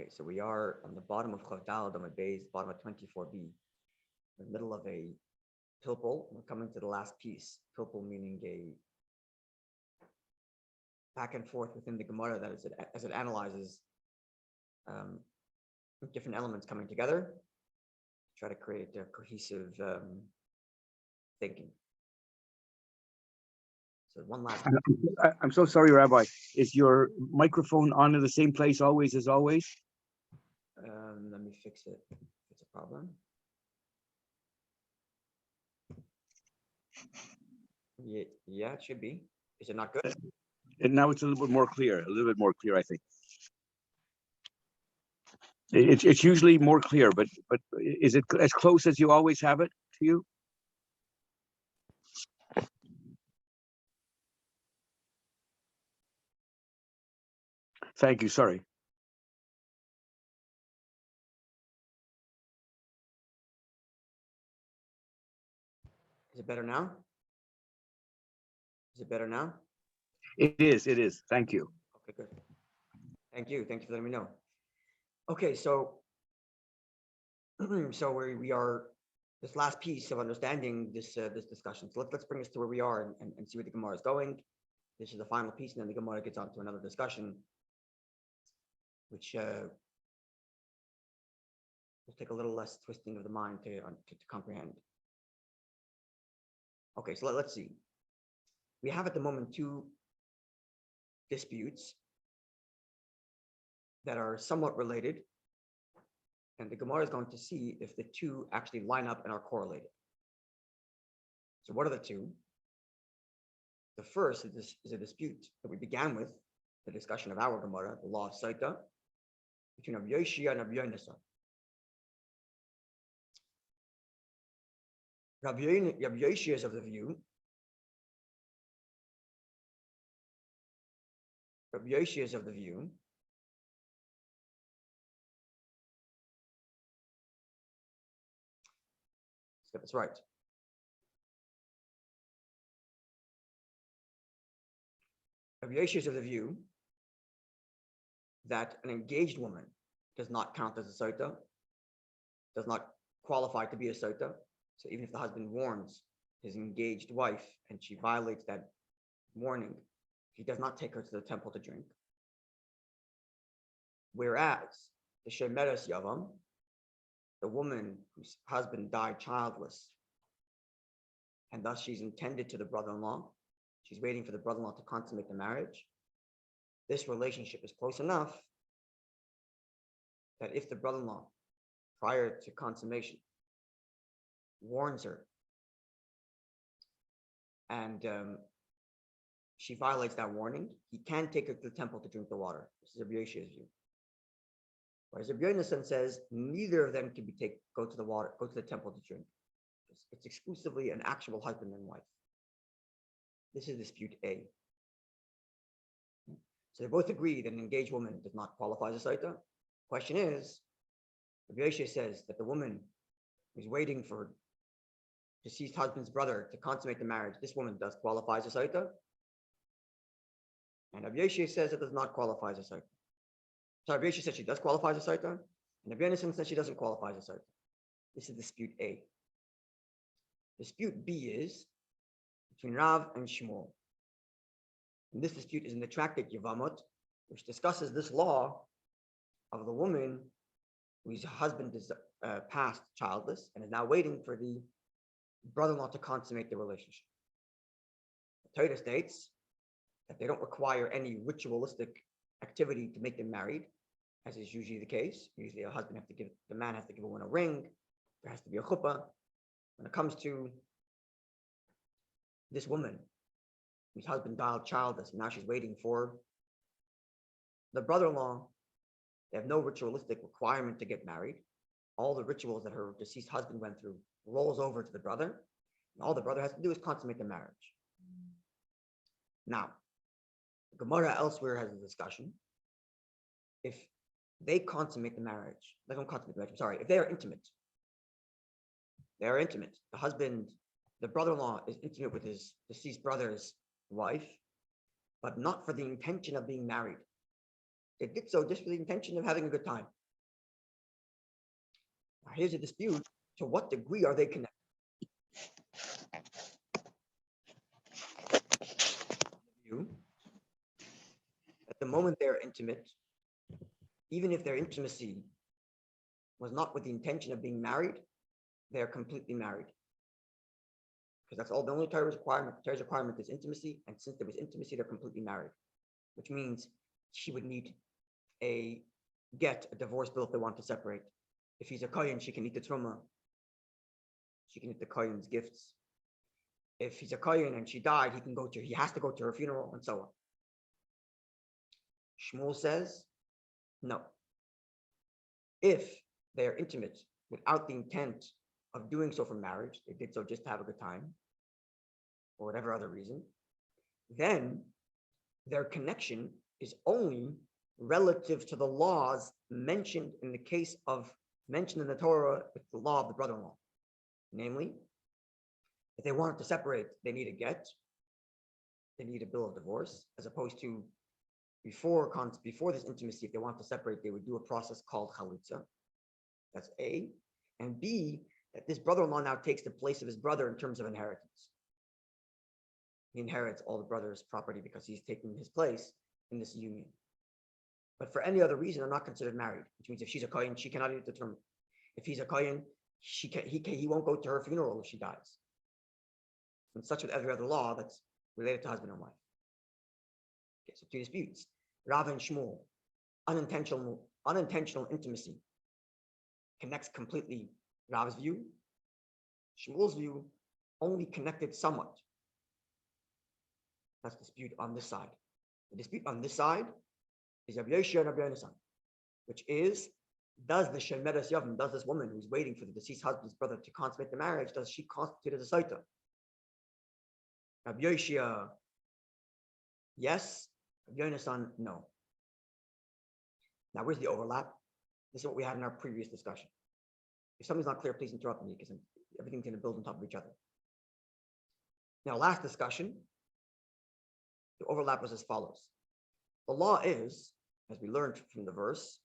Okay, so we are on the bottom of Chavdal, on the base, bottom of 24b, in the middle of a pilpul. We're coming to the last piece. Pilpul meaning a back and forth within the Gemara that as it analyzes different elements coming together, try to create a cohesive thinking. So one last. I'm so sorry, Rabbi. Is your microphone on in the same place always as always? Let me fix it. It's a problem. Yeah, it should be. Is it not good? And now it's a little bit more clear. I think. It's usually more clear, but is it as close as you always have it to you? Thank you. Sorry. Is it better now? Is it better now? It is. It is. Thank you. Okay, good. Thank you. Thank you for letting me know. Okay, so we are this last piece of understanding this discussion. So let's bring us to where we are and see where the Gemara is going. This is the final piece, and then the Gemara gets on to another discussion, which will take a little less twisting of the mind to comprehend. Okay, so let's see. We have at the moment two disputes that are somewhat related, and the Gemara is going to see if the two actually line up and are correlated. So what are the two? The first is a dispute that we began with, the discussion of our Gemara, the law of Sotah, between Rabbi Yoshia and Rabbi Yonasan. Rabbi Yoshia is of the view Let's get this right. Rabbi Yoshia is of the view that an engaged woman does not count as a sotah, does not qualify to be a sotah. So even if the husband warns his engaged wife and she violates that warning, he does not take her to the temple to drink. Whereas the shemeres yavam, the woman whose husband died childless, and thus she's intended to the brother-in-law, she's waiting for the brother-in-law to consummate the marriage. This relationship is close enough that if the brother-in-law, prior to consummation, warns her and she violates that warning, he can take her to the temple to drink the water. This is Rabbi Yoshia's view. Whereas Rabbi Yonasan says neither of them can go to the temple to drink. It's exclusively an actual husband and wife. This is dispute A. So they both agree that an engaged woman does not qualify as a sotah. Question is, Rabbi Yoshia says that the woman who's waiting for deceased husband's brother to consummate the marriage, this woman does qualify as a sotah. And Rabbi Yoshia says it does not qualify as a sotah. So Rabbi Yoshia says she does qualify as a sotah, and Rabbi Yonasan says she doesn't qualify as a sotah. This is dispute A. Dispute B is between Rav and Shmuel. And this dispute is in the tractate Yevamot, which discusses this law of the woman whose husband is passed childless and is now waiting for the brother-in-law to consummate the relationship. The Torah states that they don't require any ritualistic activity to make them married, as is usually the case. Usually the man has to give a woman a ring, there has to be a chuppah. When it comes to this woman whose husband died childless, and now she's waiting for the brother-in-law, they have no ritualistic requirement to get married. All the rituals that her deceased husband went through rolls over to the brother, and all the brother has to do is consummate the marriage. Now, the Gemara elsewhere has a discussion. If they consummate the marriage, if they are intimate, the brother-in-law is intimate with his deceased brother's wife, but not for the intention of being married. They did so just with the intention of having a good time. Now, here's a dispute. To what degree are they connected? At the moment they're intimate, even if their intimacy was not with the intention of being married, they're completely married. Because that's all the only Torah's requirement. Torah's requirement is intimacy, and since there was intimacy, they're completely married. Which means she would need a divorce bill if they want to separate. If he's a kohen, she can eat the truma. She can eat the kohen's gifts. If he's a kohen and she died, he has to go to her funeral, and so on. Shmuel says, no. If they're intimate without the intent of doing so for marriage, they did so just to have a good time, or whatever other reason, then their connection is only relative to the laws mentioned in the Torah with the law of the brother-in-law. Namely, if they wanted to separate, they need a get, they need a bill of divorce, as opposed to before this intimacy, if they want to separate, they would do a process called chalitza. That's A. And B, that this brother-in-law now takes the place of his brother in terms of inheritance. He inherits all the brother's property because he's taking his place in this union. But for any other reason, they're not considered married, which means if she's a kohen, she cannot eat the term. If he's a kohen, he won't go to her funeral if she dies. And such with every other law that's related to husband and wife. Okay, so two disputes. Rav and Shmuel, unintentional intimacy connects completely Rav's view. Shmuel's view only connected somewhat. That's the dispute on this side. The dispute on this side is Rabbi Yoshia and Rabbi Yonasan, which is, does this woman who's waiting for the deceased husband's brother to consummate the marriage, does she constitute as a Sotah? Rabbi Yoshia, yes. Rabbi Yonasan, no. Now, where's the overlap? This is what we had in our previous discussion. If something's not clear, please interrupt me because everything's going to build on top of each other. Now, last discussion, the overlap was as follows. The law is, as we learned from the verse,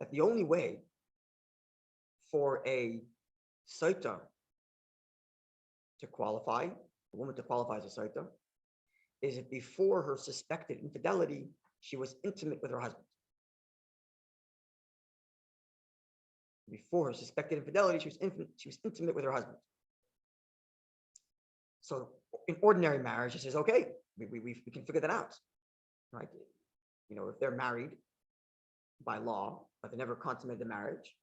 that the only way for a Sotah to qualify, a woman to qualify as a Sotah, is that before her suspected infidelity, she was intimate with her husband. Before her suspected infidelity, she was intimate with her husband. So in ordinary marriage, she says, okay, we can figure that out, right? You know, if they're married by law, but they never consummated the marriage,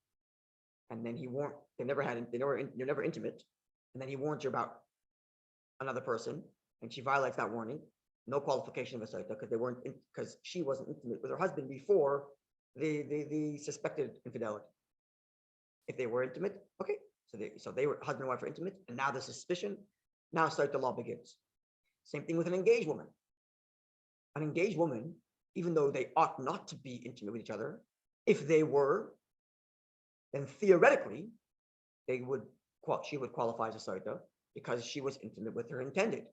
and then you're never intimate, and then he warns you about another person, and she violates that warning, no qualification of a Sotah because she wasn't intimate with her husband before the suspected infidelity. If they were intimate, okay, so they were husband and wife are intimate, and now the suspicion, now Sotah law begins. Same thing with an engaged woman. An engaged woman, even though they ought not to be intimate with each other, if they were, then theoretically, she would qualify as a Sotah because she was intimate with her intended.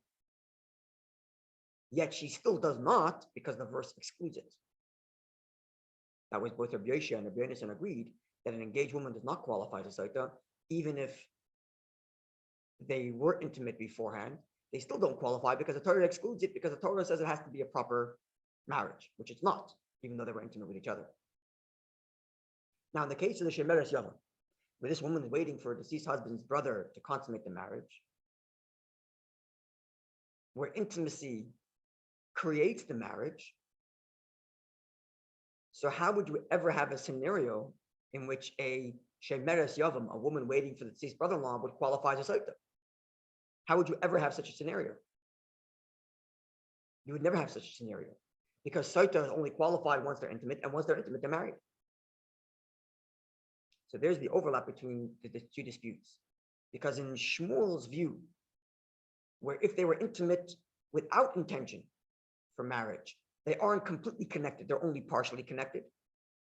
Yet she still does not because the verse excludes it. That was both Rabbi Yoshia and Rabbi Yonasan agreed that an engaged woman does not qualify as a Sotah, even if they were intimate beforehand. They still don't qualify because the Torah excludes it because the Torah says it has to be a proper marriage, which it's not, even though they were intimate with each other. Now, in the case of the Shemeres Yavam, where this woman is waiting for a deceased husband's brother to consummate the marriage, where intimacy creates the marriage, so how would you ever have a scenario in which a Shemeres Yavam, a woman waiting for the deceased brother-in-law, would qualify as a Sotah? How would you ever have such a scenario? You would never have such a scenario because Sotah only qualified once they're intimate, and once they're intimate, they're married. So there's the overlap between the two disputes. Because in Shmuel's view, where if they were intimate without intention for marriage, they aren't completely connected, they're only partially connected,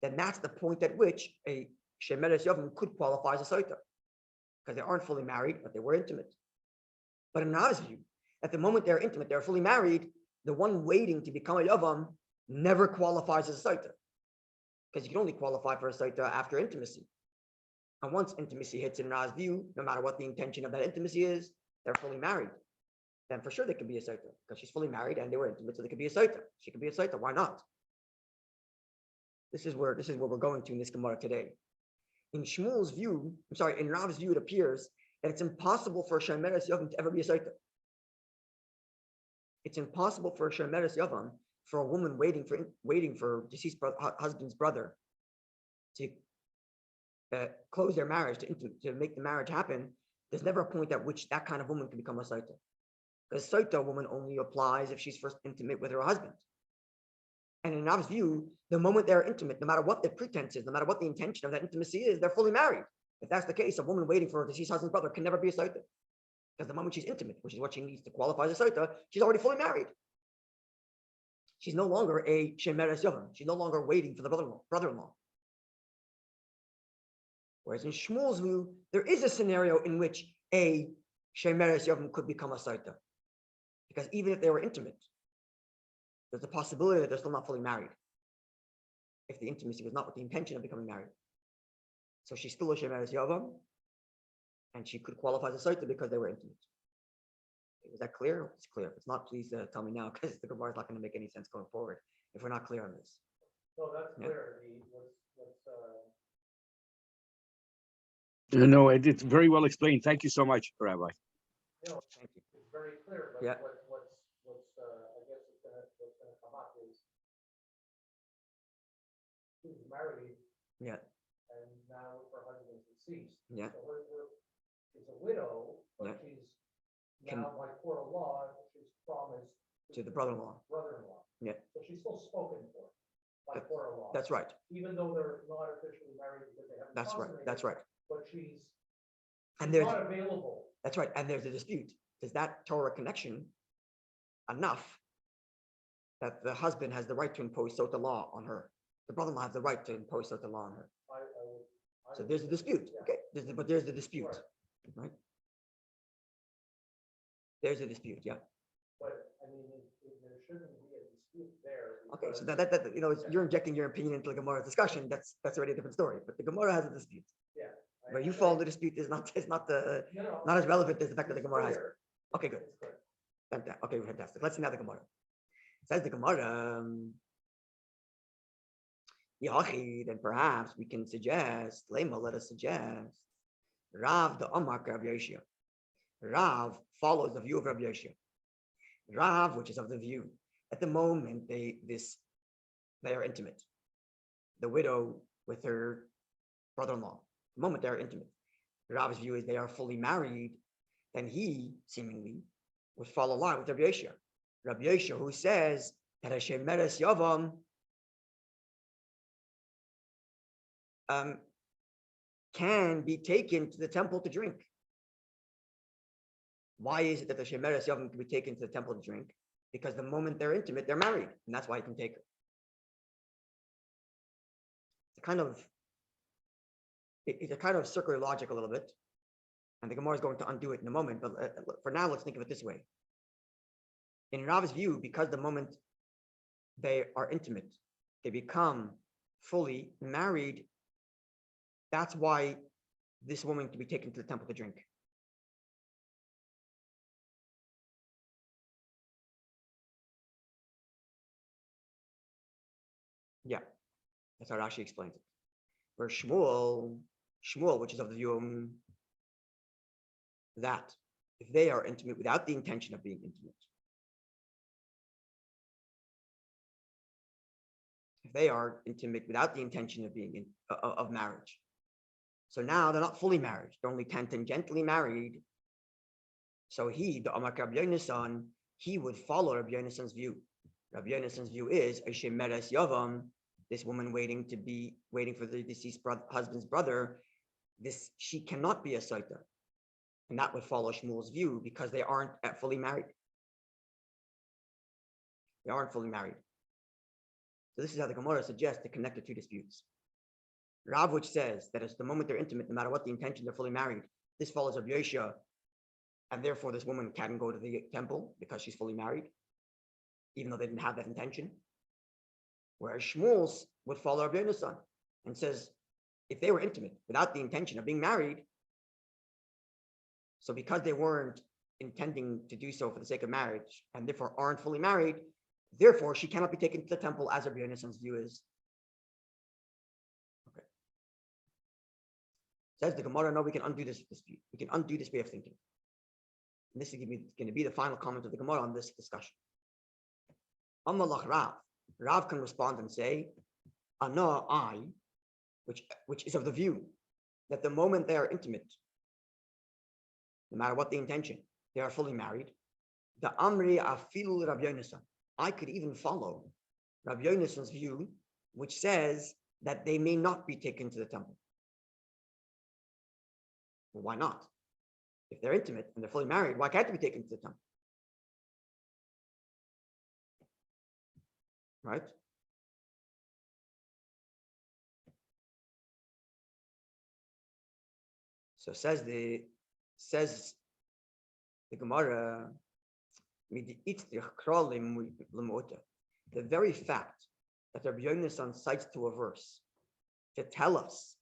then that's the point at which a Shemeres Yavam could qualify as a Sotah, because they aren't fully married, but they were intimate. But in Rav's view, at the moment they're intimate, they're fully married, the one waiting to become a Yavam never qualifies as a Sotah, because you can only qualify for a Sotah after intimacy. And once intimacy hits in Ra's view, no matter what the intention of that intimacy is, they're fully married. Then for sure they could be a Sotah, because she's fully married and they were intimate, so they could be a Sotah. She could be a Sotah. Why not? This is where we're going to in this Gemara today. In Shmuel's view, in Rav's view, it appears that it's impossible for a Shemeres Yavam to ever be a Sotah. It's impossible for a Shemeres Yavam, for a woman waiting for deceased husband's brother, to close their marriage, to make the marriage happen. There's never a point at which that kind of woman can become a Sotah. Because Sotah woman only applies if she's first intimate with her husband. And in Rav's view, the moment they're intimate, no matter what the pretense is, no matter what the intention of that intimacy is, they're fully married. If that's the case, a woman waiting for her deceased husband's brother can never be a Sotah. Because the moment she's intimate, which is what she needs to qualify as a Sotah, she's already fully married. She's no longer a Shemeres Yavam. She's no longer waiting for the brother-in-law. Whereas in Shmuel's view, there is a scenario in which a Shemeres Yavam could become a Sotah. Because even if they were intimate, there's a possibility that they're still not fully married, if the intimacy was not with the intention of becoming married. So she's still a Shemeres Yavam, and she could qualify as a Sotah because they were intimate. Is that clear? It's clear. If it's not, please tell me now, because the Gemara is not going to make any sense going forward if we're not clear on this. No, that's clear. No, it's very well explained. Thank you so much, Rabbi. Thank you. It's very clear, but Yeah. what's I guess what's gonna come up is she's married. Yeah. And now her husband's deceased. Yeah. So she's a widow, but Yeah. she's now by court of law, she's promised To the brother-in-law. Brother-in-law. Yeah. So she's still spoken for by court of law. That's right. Even though they're not officially married because they haven't. That's right. consummated, That's right. But she's And there's not available. That's right. And there's a dispute. Is that Torah connection enough that the husband has the right to impose Sotah law on her? The brother-in-law has the right to impose Sotah law on her. So there's a dispute. Yeah. Okay. But there's a dispute. Right. Right? There's a dispute. Yeah. But I mean, there shouldn't be a dispute there. Okay. So because- that you're injecting your opinion into the Gemara discussion. That's already a different story. But the Gemara has a dispute. Yeah. Where you fall in the dispute is not not as relevant as the fact that the Gemara has. Okay, good. It's clear. Fantastic. Okay, fantastic. Let's see now the Gemara. Says the Gemara, Yachi, then perhaps we can suggest, Lema, let us suggest, Rav the Amak Rabbi Yoshia. Rav follows the view of Rabbi Yoshia. Rav, which is of the view, at the moment they are intimate. The widow with her brother-in-law. The moment they are intimate. Rav's view is they are fully married, then he seemingly would fall in line with Rabbi Yoshia. Rabbi Yoshia, who says that a Shemeres Yavam can be taken to the temple to drink. Why is it that the Shemeres Yavam can be taken to the temple to drink? Because the moment they're intimate, they're married, and that's why he can take her. It's a kind of circular logic a little bit, and the Gemara is going to undo it in a moment. But for now, let's think of it this way. In Rav's view, because the moment they are intimate, they become fully married. That's why this woman can be taken to the temple to drink. Yeah, that's how Rashi explains it. Where Shmuel, which is of the view that if they are intimate without the intention of being intimate, if they are intimate without the intention of being of marriage, so now they're not fully married; they're only tangentially married. So he, the Amak Rabbi Yonasan, he would follow Rabbi Yonasan's view. Rabbi Yonasan's view is a Shemeres Yavam. This woman waiting for the deceased husband's brother, she cannot be a Sotah. And that would follow Shmuel's view because they aren't fully married. They aren't fully married. So this is how the Gemara suggests to connect the two disputes. Rav, which says that it's the moment they're intimate, no matter what the intention, they're fully married. This follows Rabbi Yoshia, and therefore this woman can't go to the temple because she's fully married, even though they didn't have that intention. Whereas Shmuel would follow Rabbi Yonasan and says, if they were intimate without the intention of being married, so because they weren't intending to do so for the sake of marriage and therefore aren't fully married, therefore she cannot be taken to the temple as Rabbi Yonasan's view is. Okay. Says the Gemara, no, we can undo this dispute. We can undo this way of thinking. And this is going to be the final comment of the Gemara on this discussion. Amalach Rav. Rav can respond and say, Ana, I, which is of the view that the moment they are intimate, no matter what the intention, they are fully married. The Amri Afilu Rabbi Yonasan. I could even follow Rabbi Yonasan's view, which says that they may not be taken to the temple. Well, why not? If they're intimate and they're fully married, why can't they be taken to the temple? Right? So says the Gemara, the very fact that Rabbi Yonasan cites to a verse to tell us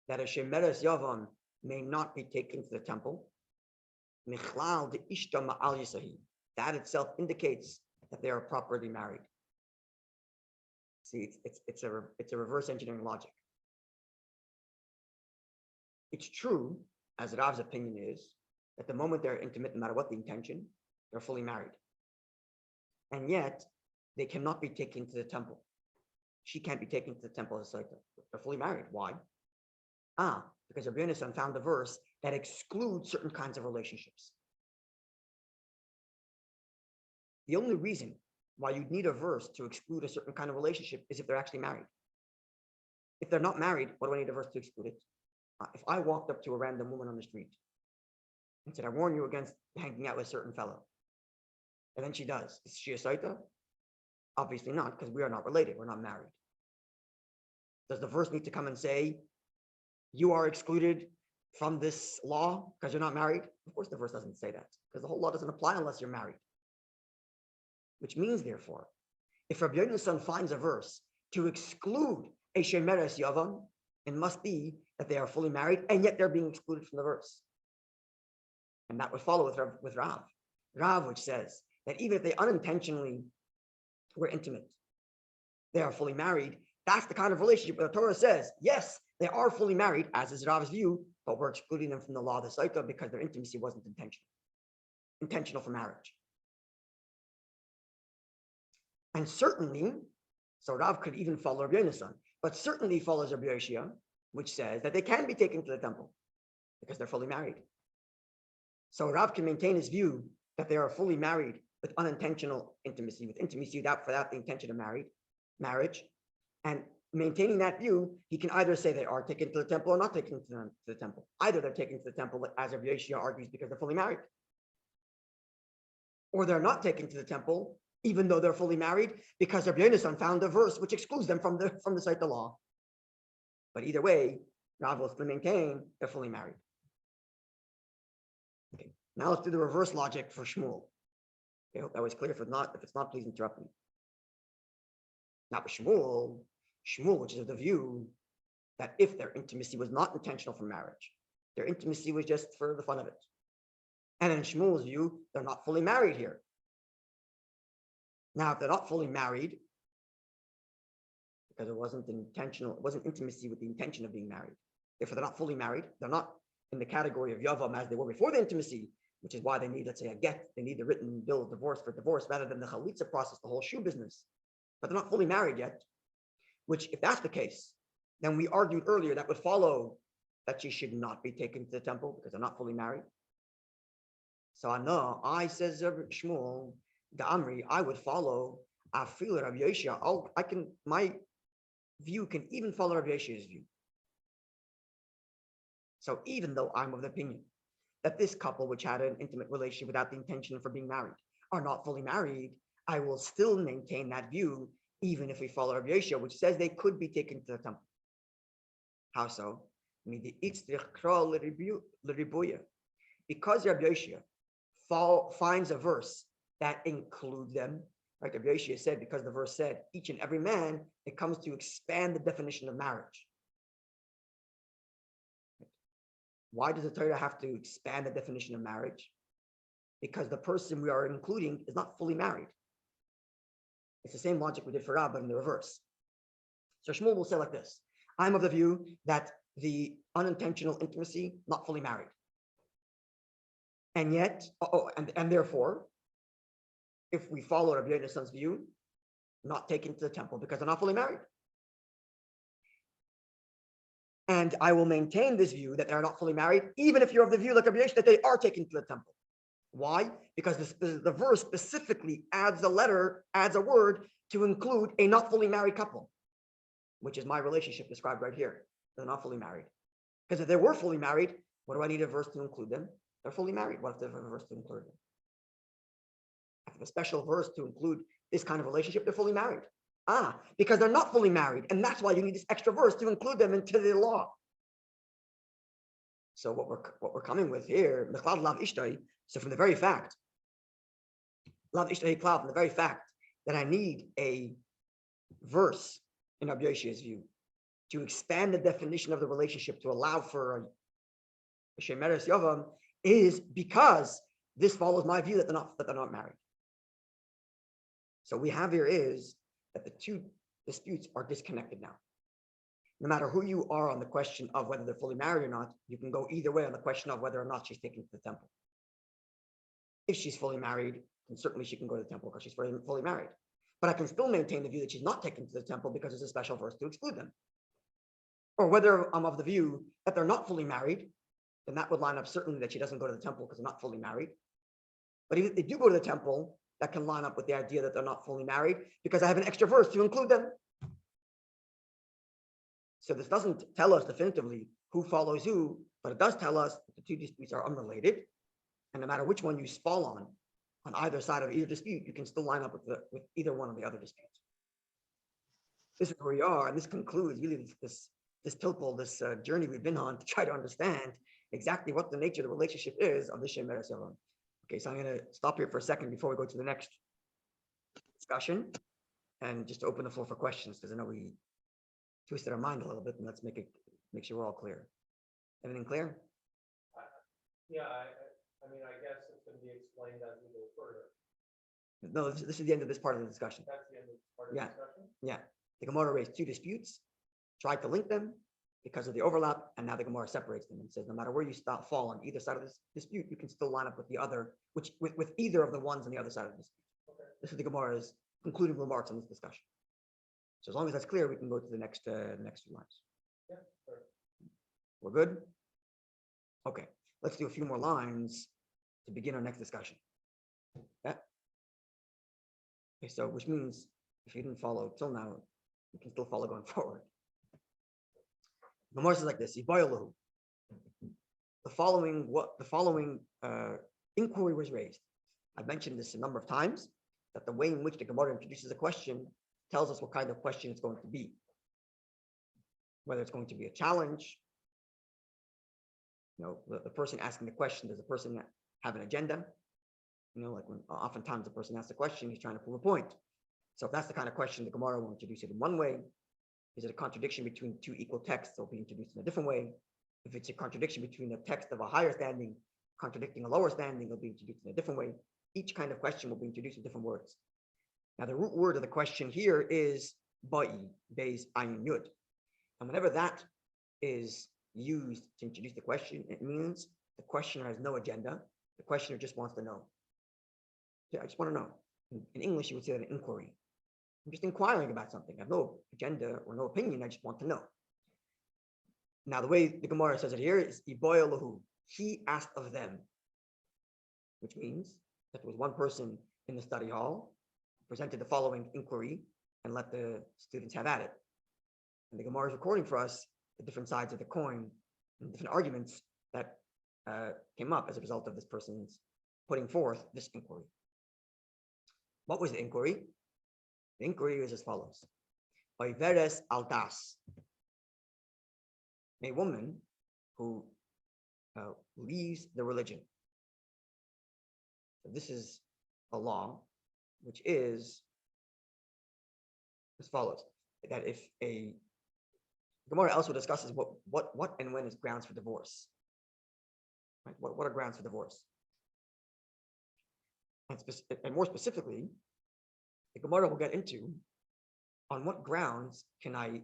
that a shemeres yavam may not be taken to the temple, that itself indicates that they are properly married. See, it's a reverse engineering logic. It's true, as Rav's opinion is, that the moment they're intimate, no matter what the intention, they're fully married. And yet, they cannot be taken to the temple. She can't be taken to the temple as a Sotah. They're fully married. Why? Because Rabbi Yonasan found a verse that excludes certain kinds of relationships. The only reason why you'd need a verse to exclude a certain kind of relationship is if they're actually married. If they're not married, what do I need a verse to exclude it? If I walked up to a random woman on the street and said, I warn you against hanging out with a certain fellow, and then she does, is she a Sotah? Obviously not, because we are not related, we're not married. Does the verse need to come and say, you are excluded from this law because you're not married? Of course the verse doesn't say that, because the whole law doesn't apply unless you're married. Which means, therefore, if Rabbi Yonasan finds a verse to exclude a shemeres yavam, it must be that they are fully married, and yet they're being excluded from the verse. And that would follow with Rav. Rav, which says that even if they unintentionally were intimate, they are fully married. That's the kind of relationship where the Torah says, yes, they are fully married, as is Rav's view, but we're excluding them from the law of the Sotah because their intimacy wasn't intentional for marriage. And certainly, so Rav could even follow Rabbi Yonasan, but certainly follows Rabbi Yoshia, which says that they can be taken to the temple because they're fully married. So Rav can maintain his view that they are fully married with unintentional intimacy, with intimacy without the intention of marriage. And maintaining that view, he can either say they are taken to the temple or not taken to the temple. Either they're taken to the temple, as Rabbi Yoshia argues, because they're fully married, or they're not taken to the temple, even though they're fully married, because Rabbi Yonasan found a verse which excludes them from the Sotah law. But either way, Rav will still maintain they're fully married. Okay, now let's do the reverse logic for Shmuel. Okay, I hope that was clear. If it's not, please interrupt me. Now, for Shmuel, which is of the view that if their intimacy was not intentional for marriage, their intimacy was just for the fun of it. And in Shmuel's view, they're not fully married here. Now, if they're not fully married, because it wasn't intimacy with the intention of being married. Therefore, they're not fully married. They're not in the category of Yavam as they were before the intimacy, which is why they need, let's say, a get. They need the written bill of divorce for divorce rather than the chalitza process, the whole shoe business. But they're not fully married yet, which, if that's the case, then we argued earlier that would follow that she should not be taken to the temple because they're not fully married. So I says Shmuel, the Amri, I would follow Afil Rabbi Yoshia. My view can even follow Rabbi Yoshia's view. So even though I'm of the opinion that this couple, which had an intimate relationship without the intention for being married, are not fully married, I will still maintain that view, even if we follow Rabbi Yoshia, which says they could be taken to the temple. How so? Because Rabbi Yoshia finds a verse that includes them, Right? Rabbi Yeshua said, because the verse said, each and every man, it comes to expand the definition of marriage. Why does the Torah have to expand the definition of marriage? Because the person we are including is not fully married. It's the same logic we did for Rabbi, but in the reverse. So Shmuel will say like this: I'm of the view that the unintentional intimacy, not fully married. And yet, and therefore, if we follow Rabbi Yonason's view, not taken to the temple because they're not fully married. And I will maintain this view that they're not fully married, even if you're of the view, like Rabbi Yonah, that they are taken to the temple. Why? Because the verse specifically adds a word to include a not fully married couple, which is my relationship described right here. They're not fully married. Because if they were fully married, what do I need a verse to include them? They're fully married. What if there's a verse to include them? I have a special verse to include this kind of relationship. They're fully married. Because they're not fully married. And that's why you need this extra verse to include them into the law. So what we're coming with here, so from the very fact, from the very fact that I need a verse in Rabbi Yoshia's view to expand the definition of the relationship to allow for a shemeres yavam, is because this follows my view that they're not married. So we have here is that the two disputes are disconnected now. No matter who you are on the question of whether they're fully married or not, you can go either way on the question of whether or not she's taken to the temple. If she's fully married, then certainly she can go to the temple because she's fully married. But I can still maintain the view that she's not taken to the temple because there's a special verse to exclude them. Or whether I'm of the view that they're not fully married, then that would line up certainly that she doesn't go to the temple because they're not fully married. But if they do go to the temple, that can line up with the idea that they're not fully married because I have an extra verse to include them. So this doesn't tell us definitively who follows who, but it does tell us that the two disputes are unrelated. And no matter which one you fall on either side of either dispute, you can still line up with either one of the other disputes. This is where we are, and this concludes really this journey we've been on to try to understand exactly what the nature of the relationship is of the shemeres yavam. Okay, so I'm going to stop here for a second before we go to the next discussion, and just to open the floor for questions, because I know we twisted our mind a little bit, and let's make sure we're all clear. Everything clear? Yeah, I mean, I guess it can be explained as we go further. No, this is the end of this part of the discussion. That's the end of part of the discussion? Yeah. The Gemoro raised two disputes, tried to link them because of the overlap, and now the Gemoro separates them and says no matter where you fall on either side of this dispute, you can still line up with the other, with either of the ones on the other side of the dispute. Okay. This is the Gemoro's concluding remarks on this discussion. So as long as that's clear, we can go to the next few lines. Yeah, sure. We're good? Okay, let's do a few more lines to begin our next discussion. Yeah. Okay, so which means if you didn't follow till now, you can still follow going forward. Gemara says like this: the following inquiry was raised. I've mentioned this a number of times, that the way in which the Gemara introduces a question tells us what kind of question it's going to be. Whether it's going to be a challenge, the person asking the question, does the person have an agenda? Like when oftentimes the person asks a question, he's trying to prove a point. So if that's the kind of question, the Gemara will introduce it in one way. Is it a contradiction between two equal texts? They'll be introduced in a different way. If it's a contradiction between a text of a higher standing contradicting a lower standing, it'll be introduced in a different way. Each kind of question will be introduced in different words. Now, the root word of the question here is ba'i, beis ayin yud. And whenever that is used to introduce the question, it means the questioner has no agenda. The questioner just wants to know. Yeah, I just want to know. In English, you would say that an inquiry. I'm just inquiring about something. I have no agenda or no opinion. I just want to know. Now, the way the Gemara says it here is iboya lahu. He asked of them, which means that there was one person in the study hall, presented the following inquiry, and let the students have at it. And the Gemara is recording for us the different sides of the coin and different arguments that came up as a result of this person's putting forth this inquiry. What was the inquiry? The inquiry is as follows: Oiveres altas, a woman who leaves the religion. So this is a law, which is as follows: that if a Gemoro also discusses what and when is grounds for divorce. Right? What are grounds for divorce? And more specifically, the Gemara will get into on what grounds can I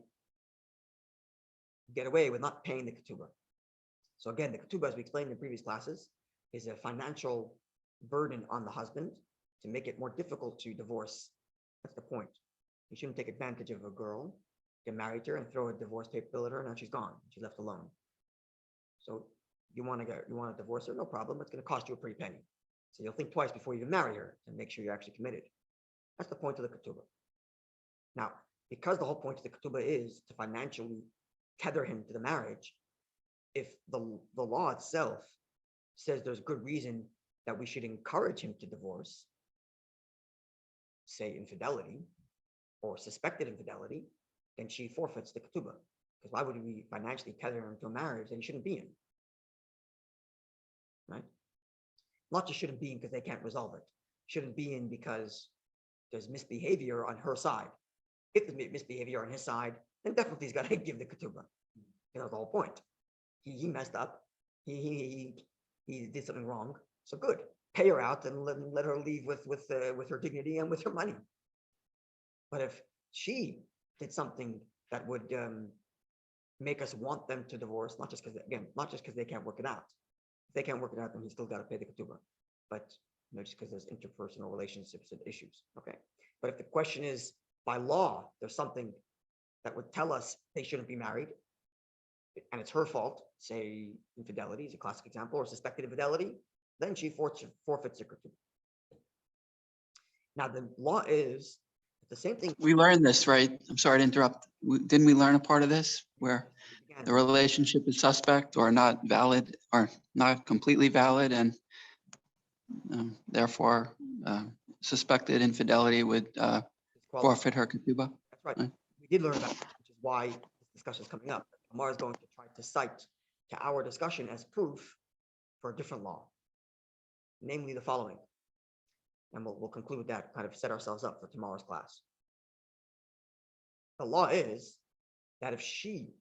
get away with not paying the ketubah. So again, the ketubah, as we explained in previous classes, is a financial burden on the husband to make it more difficult to divorce. That's the point. You shouldn't take advantage of a girl, get married to her, and throw a divorce bill at her, and now she's gone. She's left alone. So you want to divorce her? No problem. It's going to cost you a pretty penny. So you'll think twice before you even marry her and make sure you're actually committed. That's the point of the ketubah. Now, because the whole point of the ketubah is to financially tether him to the marriage, if the law itself says there's good reason that we should encourage him to divorce, say infidelity or suspected infidelity, then she forfeits the ketubah. Because why would we financially tether him to a marriage that he shouldn't be in? Right? Not just shouldn't be in because they can't resolve it. Shouldn't be in because there's misbehavior on her side. If there's misbehavior on his side, then definitely he's got to give the ketubah. The whole point. He messed up. He did something wrong. So good. Pay her out and let her leave with her dignity and with her money. But if she did something that would make us want them to divorce, not just because they can't work it out. If they can't work it out, then he's still got to pay the ketubah. But just because there's interpersonal relationships and issues. Okay. But if the question is by law, there's something that would tell us they shouldn't be married, and it's her fault, say infidelity is a classic example, or suspected infidelity, then she forfeits the ketubah. Now the law is the same thing. We learned this, right? I'm sorry to interrupt. Didn't we learn a part of this where the relationship is suspect or not valid or not completely valid, and therefore suspected infidelity would forfeit her ketubah? That's right. We did learn that, which is why this discussion is coming up. Amar is going to try to cite to our discussion as proof for a different law, namely the following. And we'll conclude with that, kind of set ourselves up for tomorrow's class. The law is that if she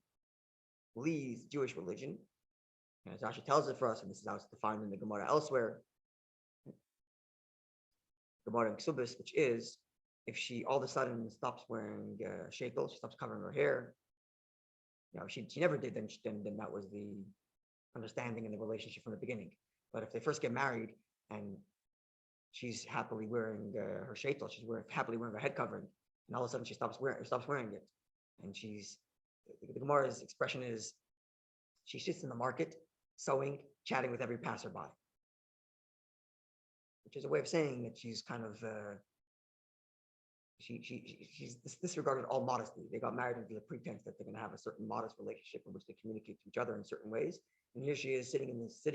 leaves Jewish religion, and as Rashi tells it for us, and this is how it's defined in the Gemara elsewhere, Gemara in Ksubis, which is if she all of a sudden stops wearing sheitel, she stops covering her hair. She never did, then that was the understanding in the relationship from the beginning. But if they first get married and she's happily wearing her sheitel, she's happily wearing her head covering, and all of a sudden she stops wearing it, and the Gemara's expression is she sits in the market sewing, chatting with every passerby, which is a way of saying that she's kind of she's disregarded all modesty. They got married under the pretense that they're going to have a certain modest relationship in which they communicate to each other in certain ways. And here she is sitting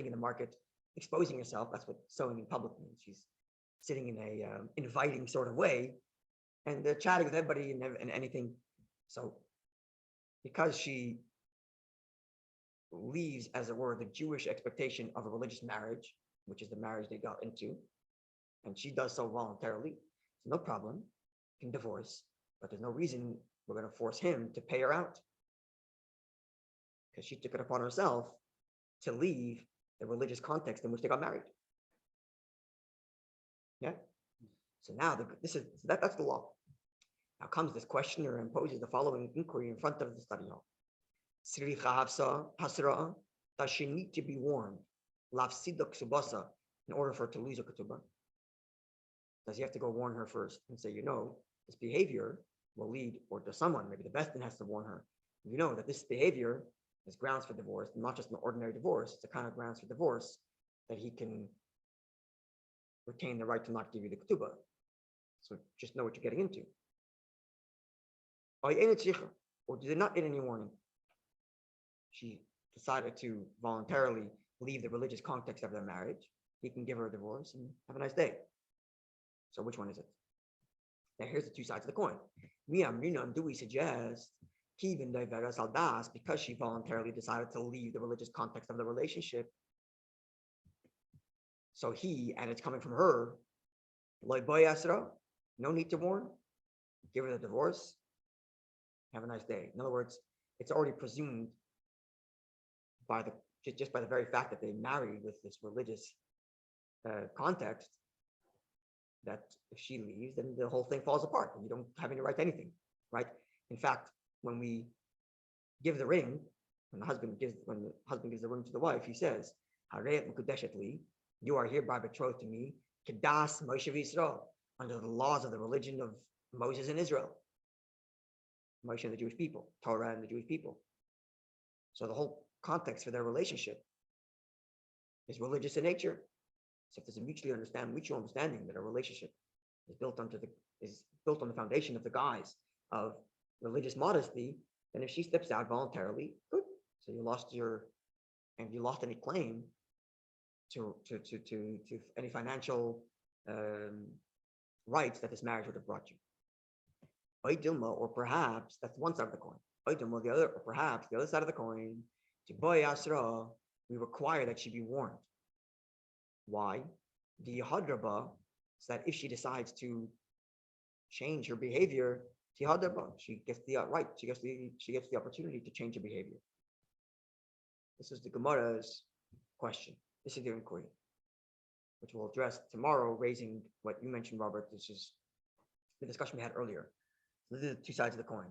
in the market, exposing herself. That's what sewing in public means. She's sitting in a inviting sort of way, and they're chatting with everybody and anything. So, because she leaves, as it were, the Jewish expectation of a religious marriage, which is the marriage they got into, and she does so voluntarily, so no problem. Can divorce, but there's no reason we're going to force him to pay her out, because she took it upon herself to leave the religious context in which they got married. Yeah. So now that's the law. Now comes this questioner and poses the following inquiry in front of the study hall: does she need to be warned in order for her to lose her ketubah? Does he have to go warn her first and say, this behavior will lead, or to someone, maybe the best thing has to warn her, that this behavior is grounds for divorce, not just an ordinary divorce, it's a kind of grounds for divorce that he can retain the right to not give you the ketubah. So just know what you're getting into. Or did it not need any warning? She decided to voluntarily leave the religious context of their marriage. He can give her a divorce and have a nice day. So which one is it? Now here's the two sides of the coin. Do we suggest because she voluntarily decided to leave the religious context of the relationship? So and it's coming from her, no need to warn, give her the divorce, have a nice day. In other words, it's already presumed by just by the very fact that they married with this religious context, that if she leaves, then the whole thing falls apart and you don't have any right to anything, right? In fact, when we give the ring, when the husband gives the ring to the wife, he says, "Harei mekudeshet li," you are hereby betrothed to me, kedas Moshe v'Yisrael, under the laws of the religion of Moses and Israel, Moshe and the Jewish people, Torah and the Jewish people. So the whole context for their relationship is religious in nature. So if there's a mutual understanding that a relationship is built on the foundation of the guise of religious modesty, then if she steps out voluntarily, good. So you lost any claim to any financial rights that this marriage would have brought you. Or perhaps that's one side of the coin. Or perhaps the other side of the coin, we require that she be warned. Why? The Hadraba, so that if she decides to change her behavior, she gets the right, she gets the opportunity to change her behavior. This is the Gemara's question. This is the inquiry, which we'll address tomorrow, raising what you mentioned, Robert. This is the discussion we had earlier. So these are the two sides of the coin.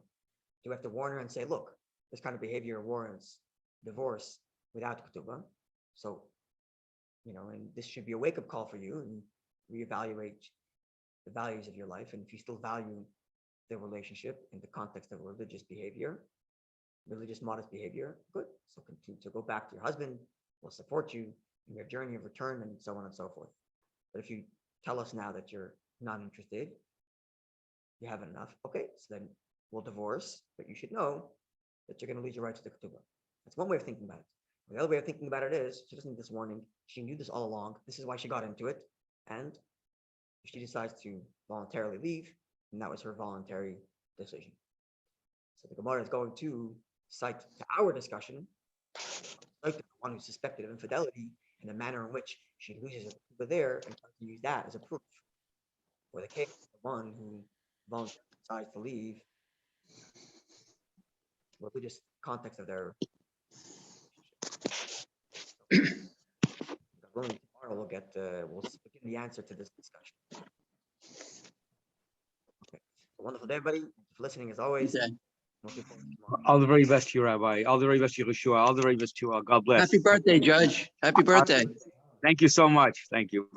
Do we have to warn her and say, look, this kind of behavior warrants divorce without ketubah? So, and this should be a wake-up call for you, and reevaluate the values of your life. And if you still value the relationship in the context of religious behavior, religious modest behavior, good. So continue to go back to your husband. We'll support you in your journey of return, and so on and so forth. But if you tell us now that you're not interested, you haven't enough, okay, so then we'll divorce, but you should know that you're going to lose your right to the ketubah. That's one way of thinking about it. The other way of thinking about it is, she doesn't need this warning. She knew this all along. This is why she got into it. And if she decides to voluntarily leave, then that was her voluntary decision. So the Gemara is going to cite to our discussion, like the one who suspected of infidelity and the manner in which she loses her there, and tries to use that as a proof for the case of the one who voluntarily decides to leave religious context of their relationship. Tomorrow we'll begin the answer to this discussion. Okay. Wonderful day, everybody. Thank you for listening as always. Okay. Looking forward to tomorrow. All the very best to you, Rabbi. All the very best to you, Yeshua. All the very best to you. God bless. Happy birthday, Judge. Happy birthday. Thank you so much. Thank you.